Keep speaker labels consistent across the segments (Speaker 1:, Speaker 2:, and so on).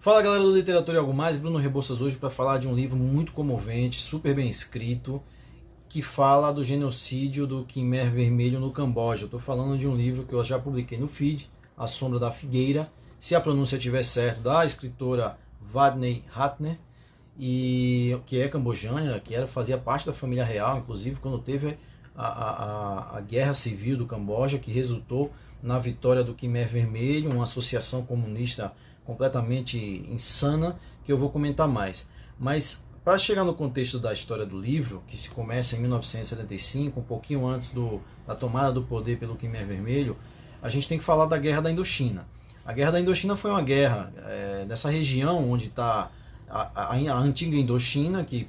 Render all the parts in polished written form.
Speaker 1: Fala galera do Literatura e Algo Mais, Bruno Rebouças hoje para falar de um livro muito comovente, super bem escrito, que fala do genocídio do Khmer Vermelho no Camboja. Eu estou falando de um livro que eu já publiquei no feed, A Sombra da Figueira, se a pronúncia estiver certa, da escritora Vadney Ratner, e que é cambojana, fazia parte da família real, inclusive quando teve a guerra civil do Camboja, que resultou na vitória do Khmer Vermelho, uma associação comunista completamente insana, que eu vou comentar mais. Mas para chegar no contexto da história do livro, que se começa em 1975, um pouquinho antes da tomada do poder pelo Khmer Vermelho, a gente tem que falar da Guerra da Indochina. A Guerra da Indochina foi uma guerra nessa região onde está a antiga Indochina, que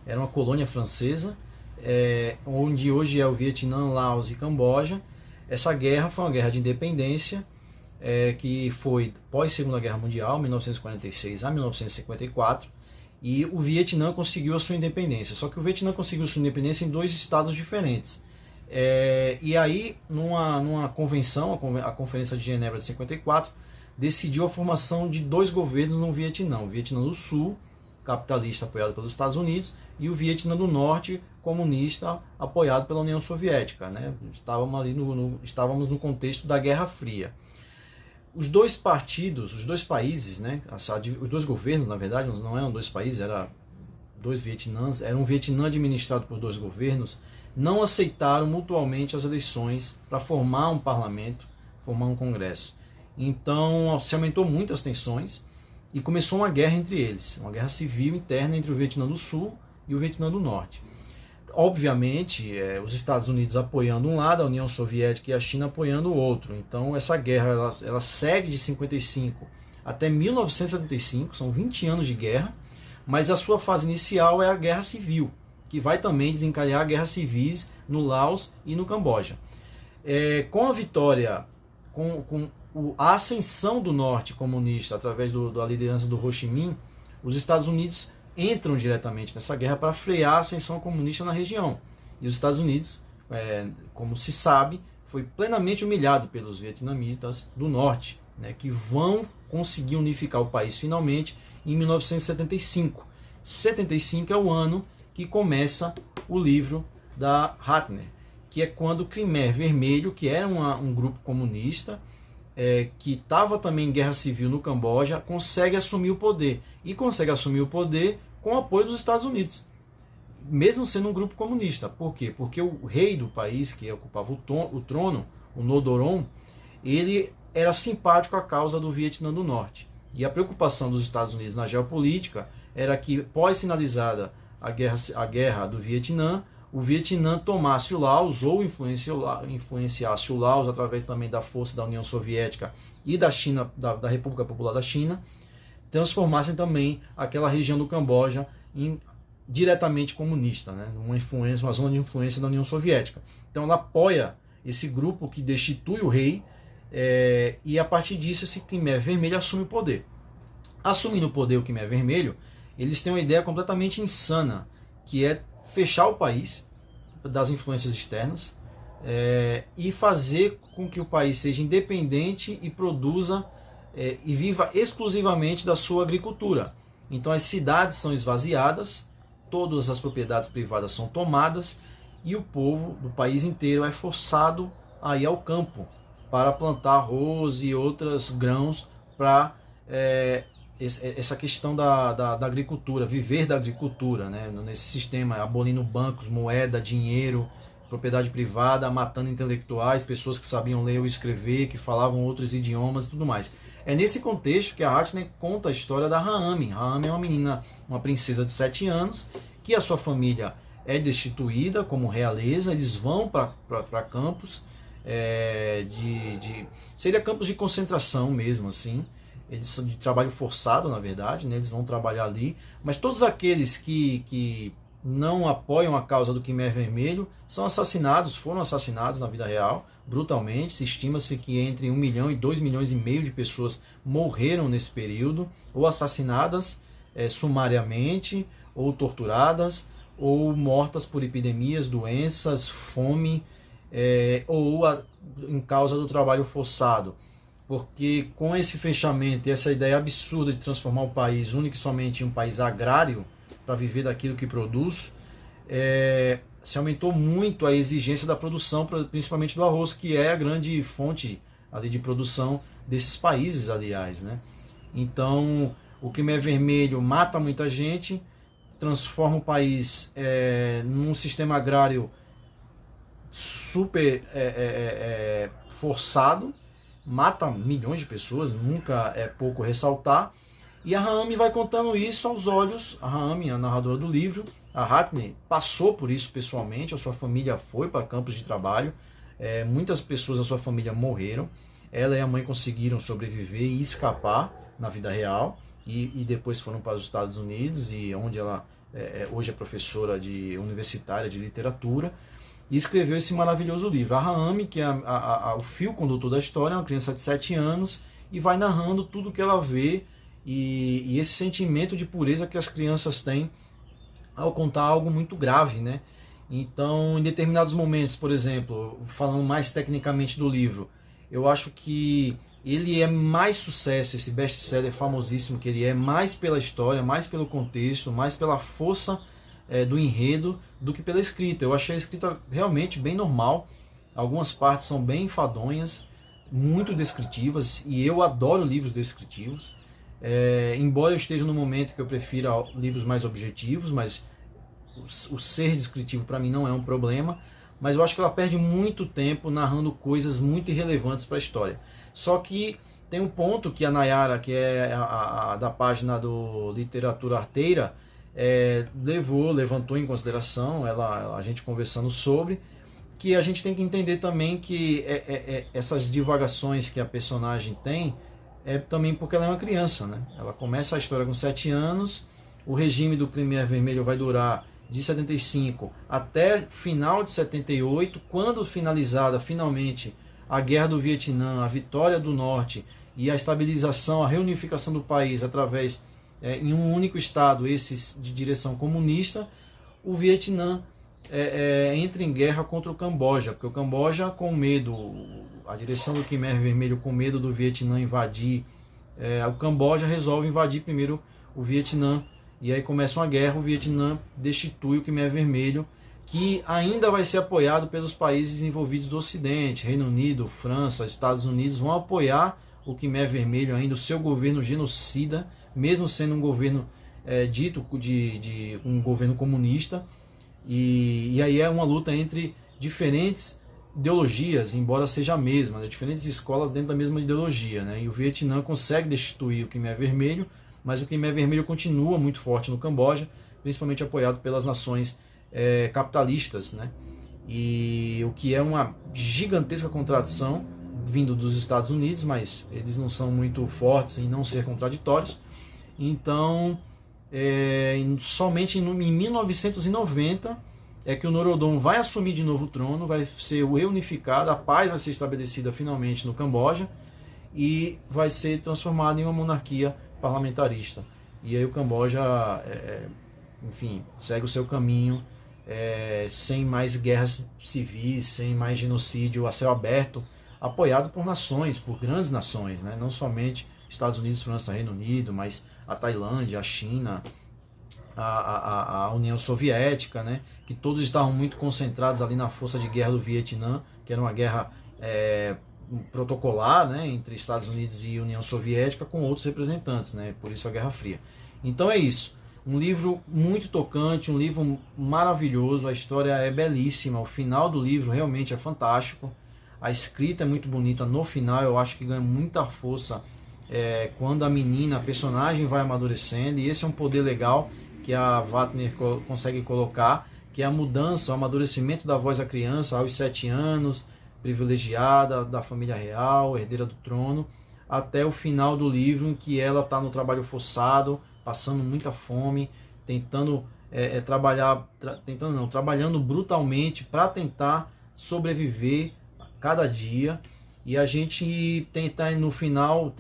Speaker 1: era uma colônia francesa, onde hoje é o Vietnã, Laos e Camboja. Essa guerra foi uma guerra de independência, que foi pós-Segunda Guerra Mundial, 1946 a 1954, e o Vietnã conseguiu a sua independência. Só que o Vietnã conseguiu a sua independência em dois estados diferentes. E aí, numa convenção, a Conferência de Genebra de 54, decidiu a formação de dois governos no Vietnã. O Vietnã do Sul, capitalista, apoiado pelos Estados Unidos, e o Vietnã do Norte, comunista, apoiado pela União Soviética, né? Estávamos no contexto da Guerra Fria. Os dois partidos, os dois países, né, os dois governos, na verdade, não eram dois países, eram dois Vietnãs, era um Vietnã administrado por dois governos, não aceitaram mutuamente as eleições para formar um parlamento, formar um congresso. Então se aumentou muito as tensões e começou uma guerra entre eles, uma guerra civil interna entre o Vietnã do Sul e o Vietnã do Norte. Obviamente, os Estados Unidos apoiando um lado, a União Soviética e a China apoiando o outro. Então essa guerra ela segue de 55 até 1975, são 20 anos de guerra, mas a sua fase inicial é a Guerra Civil, que vai também desencadear guerras civis no Laos e no Camboja. Com a vitória, com a ascensão do Norte comunista através da liderança do Ho Chi Minh, os Estados Unidos entram diretamente nessa guerra para frear a ascensão comunista na região. E os Estados Unidos, como se sabe, foi plenamente humilhado pelos vietnamitas do Norte, né, que vão conseguir unificar o país finalmente em 1975. 75 é o ano que começa o livro da Ratner, que é quando o Khmer Vermelho, que era um grupo comunista, que estava também em guerra civil no Camboja, consegue assumir o poder. E consegue assumir o poder com o apoio dos Estados Unidos, mesmo sendo um grupo comunista. Por quê? Porque o rei do país, que ocupava o trono, o Nodoron, ele era simpático à causa do Vietnã do Norte. E a preocupação dos Estados Unidos na geopolítica era que, pós-finalizada a guerra do Vietnã, o Vietnã tomasse o Laos ou influenciasse o Laos através também da força da União Soviética e da China, da República Popular da China, transformassem também aquela região do Camboja em diretamente comunista, né? Uma zona de influência da União Soviética. Então ela apoia esse grupo que destitui o rei, e a partir disso esse Khmer Vermelho assume o poder. Assumindo o poder o Khmer Vermelho, eles têm uma ideia completamente insana, que é fechar o país das influências externas, e fazer com que o país seja independente e produza e viva exclusivamente da sua agricultura. Então as cidades são esvaziadas, todas as propriedades privadas são tomadas e o povo do país inteiro é forçado a ir ao campo para plantar arroz e outros grãos para essa questão da agricultura, viver da agricultura, né? Nesse sistema, abolindo bancos, moeda, dinheiro, propriedade privada, matando intelectuais, pessoas que sabiam ler ou escrever, que falavam outros idiomas e tudo mais. É nesse contexto que a Ratner conta a história da Raame. Raame é uma menina, uma princesa de 7 anos, que a sua família é destituída como realeza, eles vão para campos, seria campos de concentração mesmo, assim, eles são de trabalho forçado, na verdade, né? Eles vão trabalhar ali, mas todos aqueles que não apoiam a causa do Khmer Vermelho foram assassinados na vida real, brutalmente. Se estima-se que entre 1 milhão e 2 milhões e meio de pessoas morreram nesse período, ou assassinadas sumariamente, ou torturadas, ou mortas por epidemias, doenças, fome, ou em causa do trabalho forçado, porque com esse fechamento e essa ideia absurda de transformar o país único e somente em um país agrário, para viver daquilo que produz, se aumentou muito a exigência da produção, principalmente do arroz, que é a grande fonte ali de produção desses países, aliás, né? Então, o Khmer Vermelho mata muita gente, transforma o país num sistema agrário super forçado, mata milhões de pessoas, nunca é pouco ressaltar, e a Rahmi vai contando isso aos olhos, a Rahmi, a narradora do livro, a Hathni passou por isso pessoalmente, a sua família foi para campos de trabalho, muitas pessoas da sua família morreram, ela e a mãe conseguiram sobreviver e escapar na vida real, e depois foram para os Estados Unidos, e onde ela hoje é professora universitária de literatura, e escreveu esse maravilhoso livro. A Rahmi, que é o fio condutor da história, é uma criança de 7 anos, e vai narrando tudo o que ela vê, e esse sentimento de pureza que as crianças têm ao contar algo muito grave, né? Então, em determinados momentos, por exemplo, falando mais tecnicamente do livro, eu acho que ele é mais sucesso, esse best-seller famosíssimo que ele é, mais pela história, mais pelo contexto, mais pela força do enredo, do que pela escrita. Eu achei a escrita realmente bem normal, algumas partes são bem enfadonhas, muito descritivas, e eu adoro livros descritivos, embora eu esteja no momento que eu prefira livros mais objetivos, mas o ser descritivo para mim não é um problema, mas eu acho que ela perde muito tempo narrando coisas muito irrelevantes para a história. Só que tem um ponto que a Nayara, que é da página do Literatura Arteira, levantou em consideração, a gente conversando sobre, que a gente tem que entender também que essas divagações que a personagem tem, também porque ela é uma criança, né? Ela começa a história com 7 anos, o regime do Khmer Vermelho vai durar de 75 até final de 78, quando finalizada finalmente a Guerra do Vietnã, a vitória do Norte e a estabilização, a reunificação do país através em um único estado, esses de direção comunista, o Vietnã entra em guerra contra o Camboja, porque o Camboja, com medo, a direção do Khmer Vermelho com medo do Vietnã invadir o Camboja, resolve invadir primeiro o Vietnã, e aí começa uma guerra, o Vietnã destitui o Khmer Vermelho, que ainda vai ser apoiado pelos países desenvolvidos do Ocidente, Reino Unido, França, Estados Unidos, vão apoiar o Khmer Vermelho ainda, o seu governo genocida, mesmo sendo um governo dito de um governo comunista, e aí é uma luta entre diferentes ideologias, embora seja a mesma, né? Diferentes escolas dentro da mesma ideologia, né? E o Vietnã consegue destituir o Khmer Vermelho, mas o Khmer Vermelho continua muito forte no Camboja, principalmente apoiado pelas nações capitalistas, né? E o que é uma gigantesca contradição vindo dos Estados Unidos, mas eles não são muito fortes em não ser contraditórios. Então, somente em 1990 é que o Norodom vai assumir de novo o trono, vai ser reunificado, a paz vai ser estabelecida finalmente no Camboja e vai ser transformado em uma monarquia parlamentarista. E aí o Camboja, enfim, segue o seu caminho, sem mais guerras civis, sem mais genocídio a céu aberto, apoiado por nações, por grandes nações, né? Não somente Estados Unidos, França, Reino Unido, mas a Tailândia, a China, a União Soviética, né? Que todos estavam muito concentrados ali na força de guerra do Vietnã, que era uma guerra protocolar, né? Entre Estados Unidos e União Soviética, com outros representantes, né? Por isso a Guerra Fria. Então é isso. Um livro muito tocante, um livro maravilhoso, a história é belíssima, o final do livro realmente é fantástico, a escrita é muito bonita, no final eu acho que ganha muita força quando a menina, a personagem vai amadurecendo, e esse é um poder legal que a Wagner consegue colocar, que é a mudança, o amadurecimento da voz da criança aos 7 anos, privilegiada, da família real, herdeira do trono, até o final do livro em que ela está no trabalho forçado, passando muita fome, tentando trabalhando brutalmente para tentar sobreviver a cada dia, e a gente tenta no final,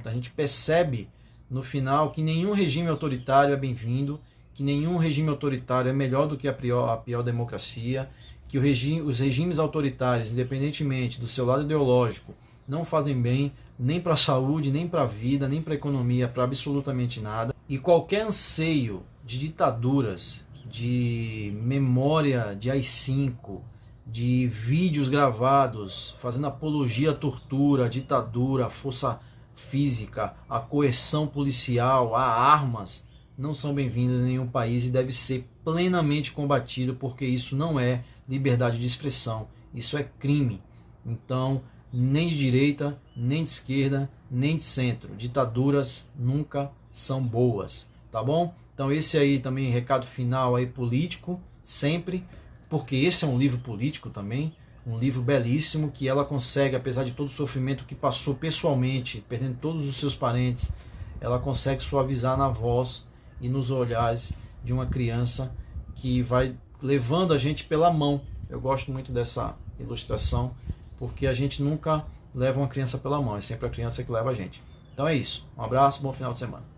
Speaker 1: a gente percebe no final que nenhum regime autoritário é bem-vindo, que nenhum regime autoritário é melhor do que a pior democracia, que os regimes autoritários, independentemente do seu lado ideológico, não fazem bem nem para a saúde, nem para a vida, nem para a economia, para absolutamente nada. E qualquer anseio de ditaduras, de memória de AI-5, de vídeos gravados fazendo apologia à tortura, à ditadura, à força física, à coerção policial, a armas, não são bem-vindos em nenhum país e deve ser plenamente combatido, porque isso não é liberdade de expressão, isso é crime. Então, nem de direita, nem de esquerda, nem de centro. Ditaduras nunca são boas, tá bom? Então esse aí também, recado final aí político, sempre, porque esse é um livro político também, um livro belíssimo, que ela consegue, apesar de todo o sofrimento que passou pessoalmente, perdendo todos os seus parentes, ela consegue suavizar na voz e nos olhares de uma criança que vai levando a gente pela mão. Eu gosto muito dessa ilustração, porque a gente nunca leva uma criança pela mão, é sempre a criança que leva a gente. Então é isso, um abraço, bom final de semana.